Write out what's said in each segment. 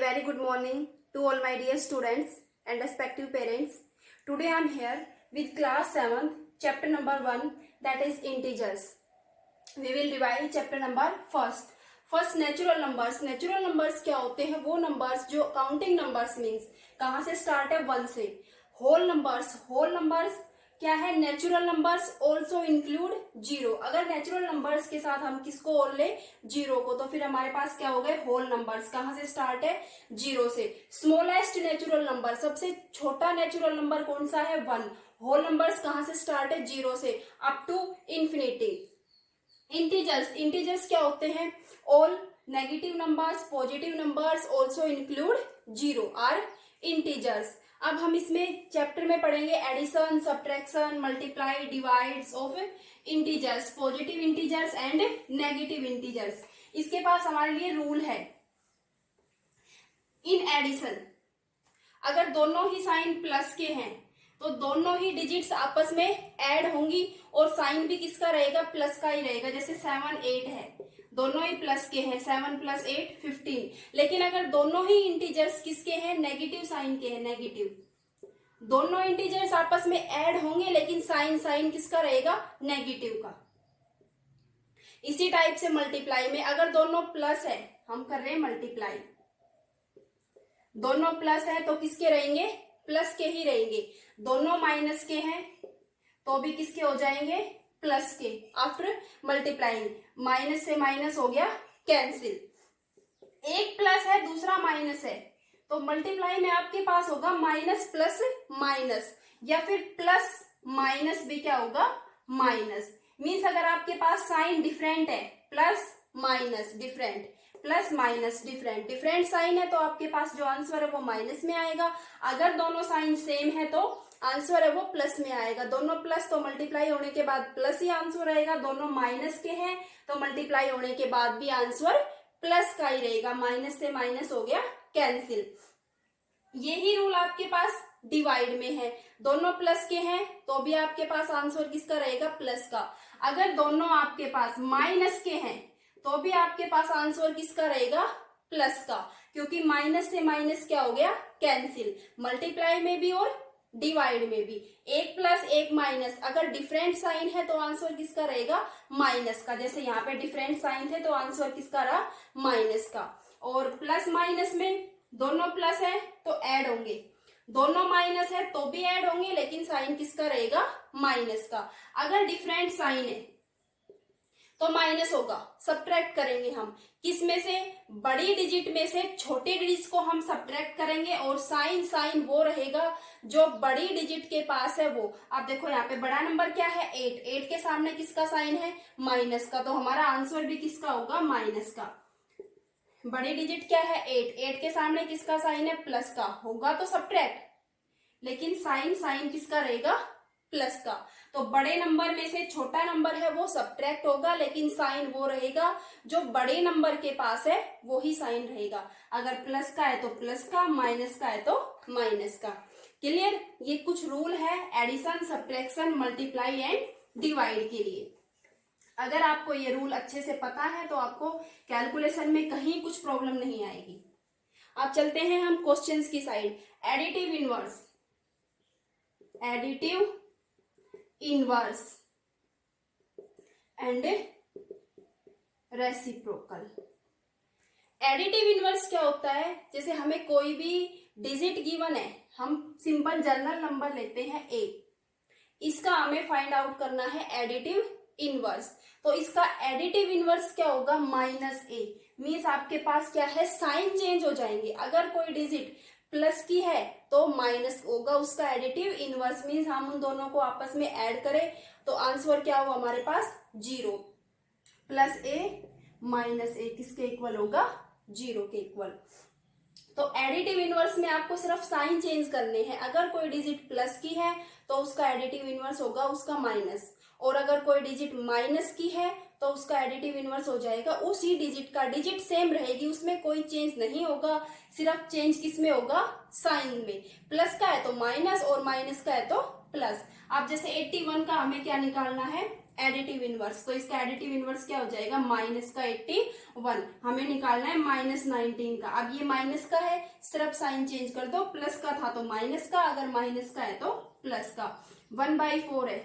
very good morning to all my dear students and respective parents. Today I am here with class 7th chapter number 1, that is integers. We will divide chapter number first natural numbers. Natural numbers क्या होते हैं? वो numbers जो counting numbers means कहाँ से start है? 1 से. whole numbers क्या है? Natural numbers also include zero. अगर नेचुरल नंबर्स के साथ हम किसको और ले? जीरो को, तो फिर हमारे पास क्या हो गए? Whole numbers. कहाँ से स्टार्ट है? जीरो से. स्मॉलेस्ट नेचुरल नंबर, सबसे छोटा नेचुरल नंबर कौन सा है? 1. होल नंबर्स कहाँ से स्टार्ट है? जीरो से अप टू इंफिनिटी. इंटीजर्स क्या होते हैं? All negative numbers, positive numbers also include zero are integers. अब हम इसमें चैप्टर में पढ़ेंगे addition, subtraction, multiply, divides of integers, positive integers and negative integers. इसके पास हमारे लिए रूल है. इन एडिशन अगर दोनों ही साइन प्लस के हैं तो दोनों ही डिजिट्स आपस में ऐड होंगी और साइन भी किसका रहेगा? प्लस का ही रहेगा. जैसे 7 8 है, दोनों ही प्लस के हैं. 7 + 8 15. लेकिन अगर दोनों ही इंटीजर्स किसके हैं? नेगेटिव साइन के हैं. नेगेटिव. दोनों इंटीजर्स आपस में ऐड होंगे लेकिन साइन किसका रहेगा? नेगेटिव का. इसी टाइप से मल्टीप्लाई में अगर दोनों प्लस है, हम कर रहे हैं मल्टीप्लाई, दोनों प्लस है तो किसके रहेंगे? प्लस के ही रहेंगे. दोनों माइनस के हैं तो भी किसके हो जाएंगे? प्लस के. आफ्टर मल्टीप्लाइंग माइनस से माइनस हो गया कैंसिल. एक प्लस है दूसरा माइनस है तो मल्टीप्लाई में आपके पास होगा माइनस प्लस माइनस, या फिर प्लस माइनस भी क्या होगा? माइनस. मीन्स अगर आपके पास साइन डिफरेंट है, plus minus different, plus minus different, different sign है तो आपके पास जो आंसर है वो माइनस में आएगा. अगर दोनों साइन सेम है तो आंसर है वो प्लस में आएगा. दोनों प्लस तो मल्टीप्लाई होने के बाद प्लस ही आंसर रहेगा. दोनों माइनस के हैं तो मल्टीप्लाई होने के बाद भी आंसर प्लस का ही रहेगा. माइनस से माइनस हो गया कैंसिल. यही रूल आपके पास डिवाइड में है. दोनों प्लस के हैं तो भी आपके पास आंसर किसका रहेगा? प्लस का. अगर दोनों आपके पास माइनस के हैं तो भी आपके पास आंसर किसका रहेगा? प्लस का, क्योंकि माइनस से माइनस क्या हो गया? कैंसिल. मल्टीप्लाई में भी और डिवाइड में भी. एक प्लस एक माइनस, अगर डिफरेंट साइन है तो आंसर किसका रहेगा? माइनस का. जैसे यहाँ पे डिफरेंट साइन थे तो आंसर किसका रहा? माइनस का. और प्लस माइनस में दोनों प्लस है तो ऐड होंगे, दोनों माइनस है तो भी ऐड होंगे लेकिन साइन किसका रहेगा? माइनस का. अगर डिफरेंट साइन है तो माइनस होगा. सब्ट्रैक्ट करेंगे हम किस में से? बड़ी डिजिट में से छोटे डिजिट को हम सब्ट्रैक्ट करेंगे और साइन वो रहेगा जो बड़ी डिजिट के पास है वो. आप देखो यहाँ पे बड़ा नंबर क्या है? 8. 8 के सामने किसका साइन है? माइनस का. तो हमारा आंसर भी किसका होगा? माइनस का. बड़ी डिजिट क्या है? 8. 8 के सामने किसका साइन है? प्लस का. होगा तो सब्ट्रैक्ट, लेकिन साइन किसका रहेगा? प्लस का. तो बड़े नंबर में से छोटा नंबर है वो सब्ट्रैक्ट होगा लेकिन साइन वो रहेगा जो बड़े नंबर के पास है वो ही साइन रहेगा. अगर प्लस का है तो प्लस का, माइनस का है तो माइनस का. क्लियर? ये कुछ रूल है addition, subtraction, multiply and divide के लिए. अगर आपको ये रूल अच्छे से पता है तो आपको कैलकुलेशन में कहीं कुछ प्रॉब्लम नहीं आएगी. अब चलते हैं हम क्वेश्चंस की side. Additive inverse, additive inverse and reciprocal. Additive inverse क्या होता है? जैसे हमें कोई भी डिजिट गिवन है, हम सिंपल जनरल नंबर लेते हैं a, इसका हमें फाइंड आउट करना है एडिटिव इनवर्स. तो इसका एडिटिव इनवर्स क्या होगा? -a. मीन्स आपके पास क्या है? साइन चेंज हो जाएंगे. अगर कोई डिजिट प्लस की है तो माइनस होगा उसका एडिटिव इनवर्स. मीन्स हम उन दोनों को आपस में ऐड करें तो आंसर क्या हुआ हमारे पास? 0. +a -a किसके इक्वल होगा? 0 के इक्वल. तो एडिटिव इनवर्स में आपको सिर्फ साइन चेंज करने हैं. अगर कोई डिजिट प्लस की है तो उसका एडिटिव इनवर्स होगा उसका माइनस, और अगर कोई डिजिट माइनस की है तो उसका एडिटिव इनवर्स हो जाएगा उसी डिजिट का. डिजिट सेम रहेगी, उसमें कोई चेंज नहीं होगा. सिर्फ चेंज किस में होगा? साइन में. प्लस का है तो माइनस और माइनस का है तो प्लस. अब जैसे 81 का हमें क्या निकालना है? Additive inverse. तो इसका एडिटिव इनवर्स क्या हो जाएगा, माइनस का 81। हमें निकालना है माइनस 19 का। अब ये माइनस का है, सिर्फ साइन चेंज कर दो, प्लस का था तो माइनस का, अगर माइनस का है तो प्लस का। 1/4 है,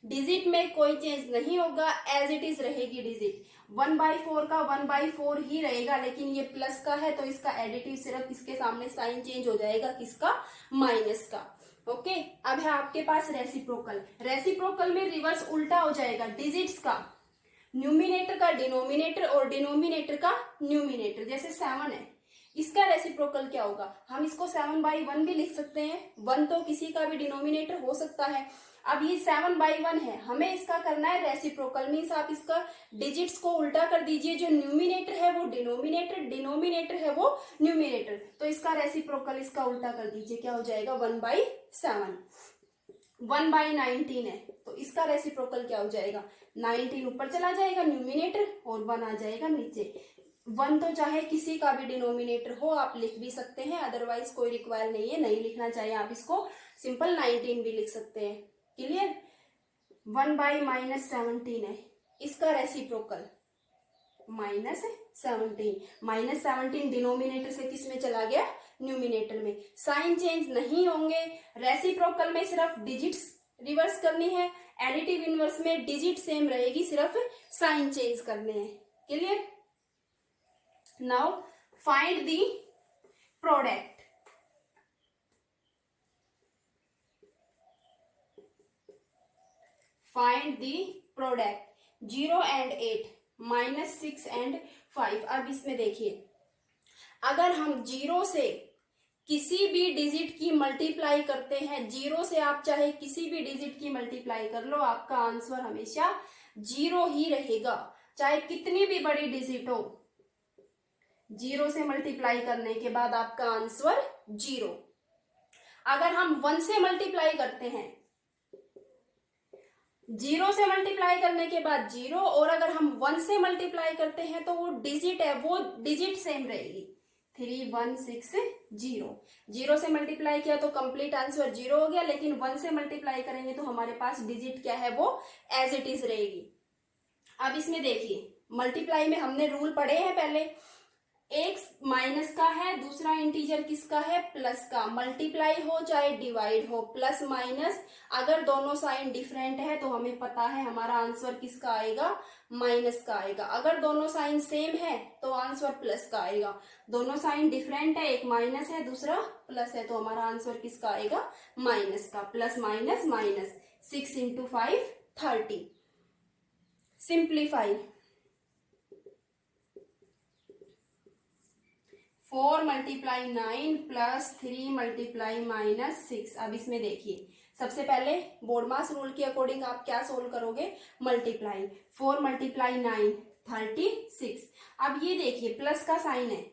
डिजिट में कोई चेंज नहीं होगा, एज इट इज रहेगी डिजिट। 1/4 का 1/4 ही रहेगा, लेकिन ये प्लस का है तो इसका एडिटिव सिर्फ इसके सामने साइन चेंज हो जाएगा, किसका, माइनस का। ओके, अब है आपके पास रेसिप्रोकल। रेसिप्रोकल में रिवर्स उल्टा हो जाएगा, डिजिट्स का न्यूमिनेटर का डिनोमिनेटर और डिनोमिनेटर का न्यूमिनेटर। जैसे 7 है, इसका रेसिप्रोकल क्या होगा, हम इसको 7/1 भी लिख सकते हैं। 1 तो किसी का भी डिनोमिनेटर हो सकता है। अब ये 7/1 है, हमें इसका करना है रेसिप्रोकल, मीन्स आप इसका डिजिट्स को उल्टा कर दीजिए, जो न्यूमिनेटर है वो डिनोमिनेटर, डिनोमिनेटर है वो न्यूमिनेटर। तो इसका रेसिप्रोकल इसका उल्टा कर दीजिए, क्या हो जाएगा, 1/7। 1/19 है, तो इसका रेसिप्रोकल क्या हो जाएगा, 19 ऊपर चला जाएगा न्यूमिनेटर और 1 आ जाएगा नीचे। 1 तो चाहे किसी का भी डिनोमिनेटर हो आप लिख भी सकते हैं, अदरवाइज कोई रिक्वायर नहीं है, नहीं लिखना चाहिए आप इसको, सिंपल 19 भी लिख सकते हैं। क्लियर। 1/-17 है, इसका रेसिप्रोकल -17। -17 डिनोमिनेटर से किस में चला गया, न्यूमिनेटर में। साइन चेंज नहीं होंगे, रेसिप्रोकल में सिर्फ डिजिट्स रिवर्स करनी है, एडिटिव इनवर्स में डिजिट सेम रहेगी, सिर्फ साइन चेंज करने हैं। Clear. Now find the product. Find the product 0 and 8, -6 and 5। अब इसमें देखिए, अगर हम 0 से किसी भी डिजिट की मल्टीप्लाई करते हैं, 0 से आप चाहे किसी भी डिजिट की मल्टीप्लाई कर लो, आपका आंसर हमेशा 0 ही रहेगा, चाहे कितनी भी बड़ी डिजिट हो। 0 से मल्टीप्लाई करने के बाद आपका आंसर 0। अगर हम 1 से मल्टीप्लाई करते हैं, 0 से मल्टीप्लाई करने के बाद 0, और अगर हम 1 से मल्टीप्लाई करते हैं तो वो डिजिट है, वो डिजिट सेम रहेगी, 3160। 0 से मल्टीप्लाई किया तो कंप्लीट आंसर 0 हो गया, लेकिन 1 से मल्टीप्लाई करेंगे तो हमारे पास डिजिट क्या है, वो एज इट इज रहेगी। अब इसमें देखिए, मल्टीप्लाई में हमने रूल पढ़े हैं पहले, एक माइनस का है, दूसरा इंटीजर किसका है, प्लस का। मल्टीप्लाई हो चाहे डिवाइड हो, प्लस माइनस, अगर दोनों साइन डिफरेंट है तो हमें पता है हमारा आंसर किसका आएगा, माइनस का आएगा। अगर दोनों साइन सेम है तो आंसर प्लस का आएगा। दोनों साइन डिफरेंट है, एक माइनस है दूसरा प्लस है, तो हमारा आंसर किसका आएगा, माइनस का। Plus minus minus, 6 × 5 30। सिंप्लीफाई, 4 × 9 + 3 × -6। अब इसमें देखिए, सबसे पहले बोर्ड मास रूल के अकॉर्डिंग आप क्या सोल्व करोगे, मल्टीप्लाई। 4 × 9 36। अब ये देखिए प्लस का साइन है,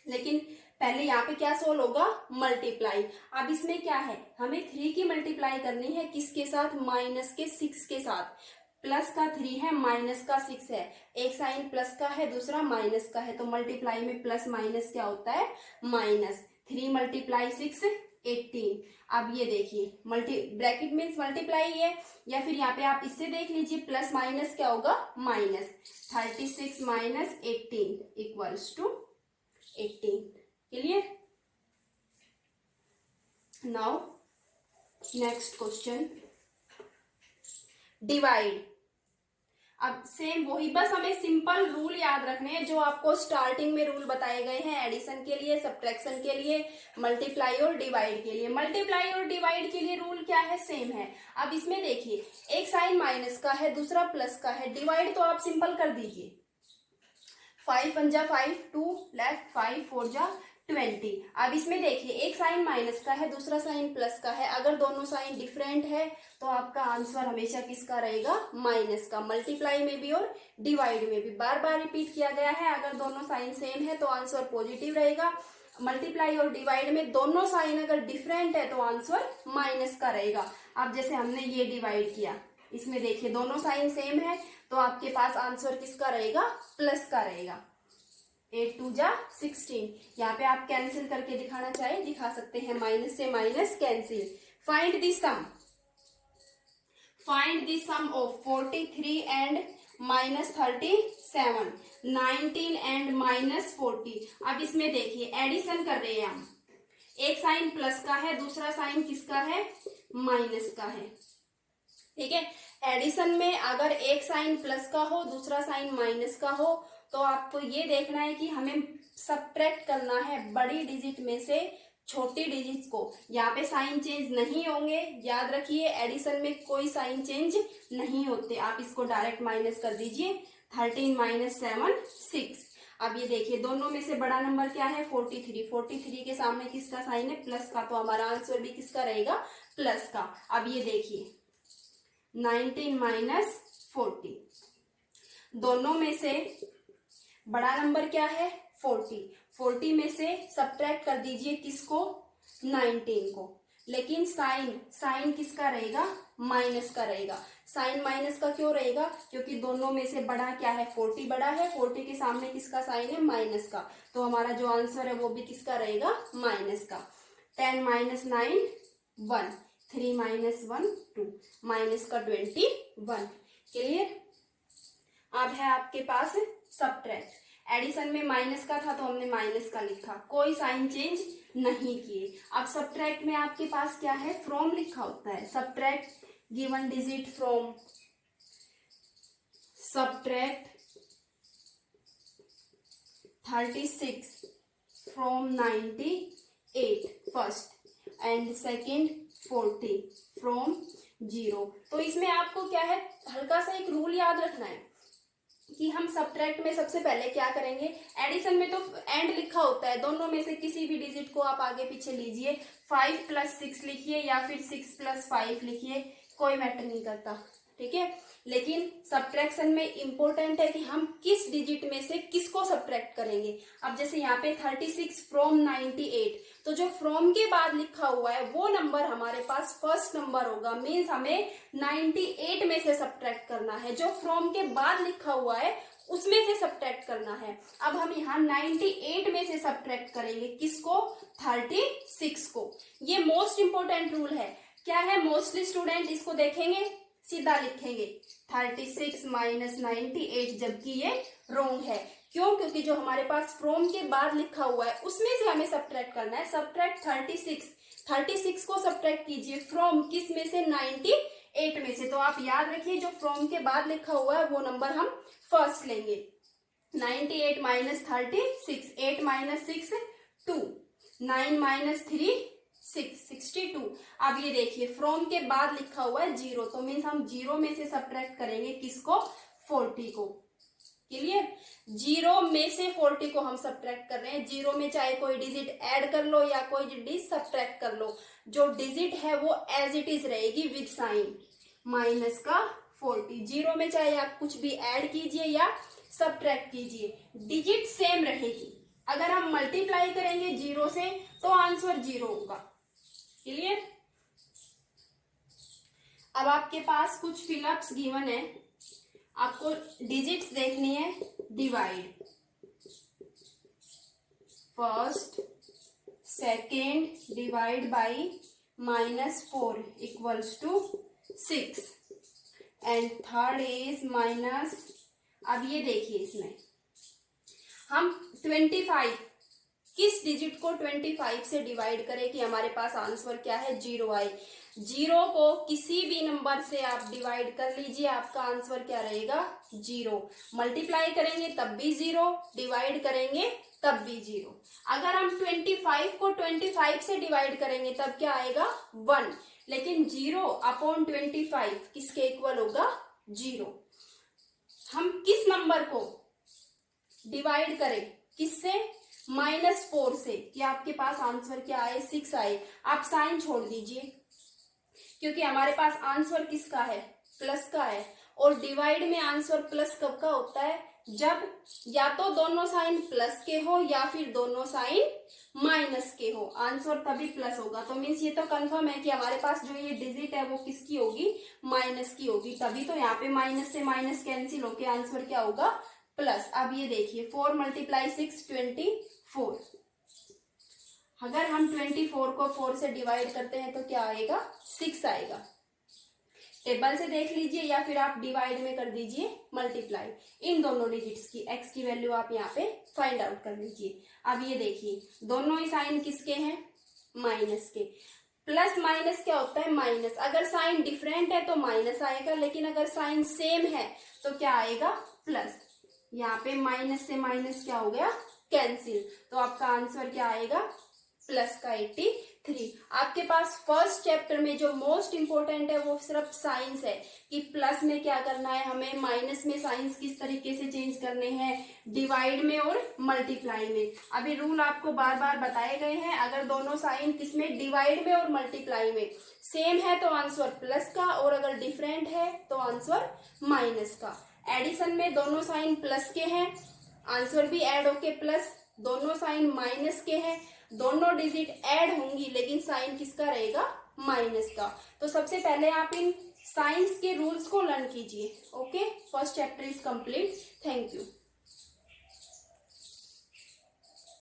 लेकिन पहले यहाँ पे क्या सोल्व होगा, मल्टीप्लाई। अब इसमें क्या है, हमें 3 की मल्टीप्लाई करनी है, किसके साथ, -6 के साथ। प्लस का 3 है, माइनस का 6 है, एक साइन प्लस का है, दूसरा माइनस का है, तो मल्टीप्लाई में प्लस माइनस क्या होता है, माइनस। 3 × 6 18। अब ये देखिए, ब्रैकेट मीन्स मल्टीप्लाई है, या फिर यहाँ पे आप इससे देख लीजिए, प्लस माइनस क्या होगा, minus. 36 - 18 = 18। Clear. Now next question, divide. अब सेम वही, बस हमें सिंपल रूल याद रखने हैं जो आपको स्टार्टिंग में रूल बताए गए हैं, एडिशन के लिए, सब्ट्रैक्शन के लिए, मल्टीप्लाई और डिवाइड के लिए। मल्टीप्लाई और डिवाइड के लिए रूल क्या है, सेम है। अब इसमें देखिए, एक साइन माइनस का है, दूसरा प्लस का है, डिवाइड तो आप सिंपल कर दीजिए, 5 × 1 = 5, 2 लेफ्ट, 5 × 4 = 20। अब इसमें देखिए, एक साइन माइनस का है, दूसरा साइन प्लस का है, अगर दोनों साइन डिफरेंट है तो आपका आंसर हमेशा किसका रहेगा, माइनस का। मल्टीप्लाई में भी और डिवाइड में भी बार बार रिपीट किया गया है, अगर दोनों साइन सेम है तो आंसर पॉजिटिव रहेगा। मल्टीप्लाई और डिवाइड में दोनों साइन अगर डिफरेंट है तो आंसर माइनस का रहेगा। अब जैसे हमने ये डिवाइड किया, इसमें देखिए दोनों साइन सेम है, तो आपके पास आंसर किसका रहेगा, प्लस का रहेगा। 8 × 2 = 16। यहाँ पे आप कैंसिल करके दिखाना चाहे दिखा सकते हैं, माइनस से minus cancel. Find the sum. Find the sum of 43 and -37, 19 and -40। अब इसमें देखिए एडिशन कर रहे हैं हम, एक साइन प्लस का है, दूसरा साइन किसका है, माइनस का है। ठीक है, एडिशन में अगर एक साइन प्लस का हो, दूसरा साइन माइनस का हो, तो आपको ये देखना है कि हमें सब्ट्रैक्ट करना है बड़ी डिजिट में से छोटी डिजिट को। यहाँ पे साइन चेंज नहीं होंगे, याद रखिए एडिशन में कोई साइन चेंज नहीं होते। आप इसको डायरेक्ट माइनस कर दीजिए, 13 - 7 6। अब ये देखिए दोनों में से बड़ा नंबर क्या है, 43। 43 के सामने किसका साइन है, प्लस का, तो हमारा आंसर भी किसका रहेगा, प्लस का। अब ये देखिए 19 - 40, दोनों में से बड़ा नंबर क्या है, 40। 40 में से सब्ट्रैक्ट कर दीजिए किसको, 19 को। लेकिन साइन किसका रहेगा, माइनस का रहेगा। साइन माइनस का क्यों रहेगा, क्योंकि दोनों में से बड़ा क्या है, 40 बड़ा है, 40 के सामने किसका साइन है, माइनस का। तो हमारा जो आंसर है वो भी किसका रहेगा, माइनस का। 10 - 9 1, 3 - 1 2, माइनस का 21। क्लियर। अब है आपके पास सब्ट्रैक्ट। एडिशन में माइनस का था तो हमने माइनस का लिखा, कोई साइन चेंज नहीं किए। अब सब्ट्रैक्ट में आपके पास क्या है, फ्रॉम लिखा होता है। Subtract given digit from, subtract 36 from 98 first and second 40 from 0। तो इसमें आपको क्या है, हल्का सा एक रूल याद रखना है कि हम सब्ट्रैक्ट में सबसे पहले क्या करेंगे, एडिशन में तो एंड लिखा होता है, दोनों में से किसी भी डिजिट को आप आगे पीछे लीजिए, 5 + 6 लिखिए या फिर 6 + 5 लिखिए, कोई मैटर नहीं करता। ठीक है, लेकिन सब्ट्रैक्शन में इंपॉर्टेंट है कि हम किस डिजिट में से किसको सब्ट्रैक्ट करेंगे। अब जैसे यहाँ पे 36 फ्रॉम 98, तो जो फ्रॉम के बाद लिखा हुआ है वो नंबर हमारे पास फर्स्ट नंबर होगा, मीन्स हमें 98 में से सब्ट्रैक्ट करना है। जो फ्रॉम के बाद लिखा हुआ है उसमें से सब्ट्रैक्ट करना है। अब हम यहाँ 98 में से सब्ट्रैक्ट करेंगे किसको, 36 को। ये मोस्ट इंपोर्टेंट रूल है। क्या है, मोस्टली स्टूडेंट इसको देखेंगे, सीधा लिखेंगे 36 - 98, जबकि ये रोंग है। क्यों, क्योंकि जो हमारे पास फ्रॉम के बाद लिखा हुआ है उसमें से हमें सब्ट्रैक्ट करना है। सब्ट्रैक्ट 36 को सब्ट्रैक्ट कीजिए फ्रॉम किस में से, 98 में से। तो आप याद रखिए जो फ्रॉम के बाद लिखा हुआ है वो नंबर हम फर्स्ट लेंगे। 98 - 36, 8 - 6 2, 9 - 3 6, 62। अब ये देखिए फ्रॉम के बाद लिखा हुआ है 0, तो मीन्स हम 0 में से सब्ट्रैक्ट करेंगे किसको, 40 को। क्लियर, 0 में से 40 को हम सब्ट्रैक्ट कर रहे हैं। 0 में चाहे कोई डिजिट ऐड कर लो या कोई डिजिट सब्ट्रैक्ट कर लो, जो डिजिट है वो एज इट इज रहेगी विद साइन माइनस का 40। 0 में चाहे आप कुछ भी ऐड कीजिए या सब्ट्रैक्ट कीजिए, डिजिट सेम रहेगी। अगर हम मल्टीप्लाई करेंगे 0 से तो आंसर 0 होगा। क्लियर। अब आपके पास कुछ फिलअप्स गिवन है, आपको डिजिट्स देखनी है। Divide first second divide by -4 = 6 and third is minus. अब ये देखिए इसमें हम 25 किस डिजिट को 25 से डिवाइड करें कि हमारे पास आंसर क्या है, 0 आए। 0 को किसी भी नंबर से आप डिवाइड कर लीजिए, आपका आंसर क्या रहेगा, 0। मल्टीप्लाई करेंगे तब भी 0, डिवाइड करेंगे तब भी 0। अगर हम 25 को 25 से डिवाइड करेंगे तब क्या आएगा, 1। लेकिन 0/25 किसके इक्वल होगा, 0। हम किस नंबर को डिवाइड करें, किससे, -4 से, कि आपके पास आंसर क्या आए, 6 आए। आप साइन छोड़ दीजिए क्योंकि हमारे पास आंसर किसका है, प्लस का है। और डिवाइड में आंसर प्लस कब का होता है, जब या तो दोनों साइन प्लस के हो या फिर दोनों साइन माइनस के हो, आंसर तभी प्लस होगा। तो मीन्स ये तो कंफर्म है कि हमारे पास जो ये डिजिट है वो किसकी होगी, माइनस की होगी। तभी तो यहाँ पे माइनस से माइनस कैंसिल होके आंसर क्या होगा, प्लस। अब ये देखिए 4 × 6 24। अगर हम 24 को 4 से डिवाइड करते हैं तो क्या आएगा, 6 आएगा। टेबल से देख लीजिए या फिर आप डिवाइड में कर दीजिए मल्टीप्लाई इन दोनों डिजिट्स की। एक्स की वैल्यू आप यहाँ पे फाइंड आउट कर लीजिए। अब ये देखिए दोनों ही साइन किसके हैं, माइनस के। प्लस माइनस क्या होता है, माइनस। अगर साइन डिफरेंट है तो माइनस आएगा, लेकिन अगर साइन सेम है तो क्या आएगा, प्लस। यहाँ पे माइनस से माइनस क्या हो गया, कैंसिल। तो आपका आंसर क्या आएगा, प्लस का 83। आपके पास फर्स्ट चैप्टर में जो मोस्ट इंपोर्टेंट है वो सिर्फ साइंस है कि प्लस में क्या करना है हमें, माइनस में साइंस किस तरीके से चेंज करने हैं, डिवाइड में और मल्टीप्लाई में। अभी रूल आपको बार बार बताए गए हैं। अगर दोनों साइन किसमें, डिवाइड में और मल्टीप्लाई में सेम है तो आंसर प्लस का, और अगर डिफरेंट है तो आंसर माइनस का। एडिशन में दोनों साइन प्लस के हैं, आंसर भी ऐड होके प्लस। दोनों साइन माइनस के हैं, दोनों डिजिट ऐड होंगी लेकिन साइन किसका रहेगा, माइनस का। तो सबसे पहले आप इन साइंस के रूल्स को लर्न कीजिए। Okay, first chapter is complete. Thank you.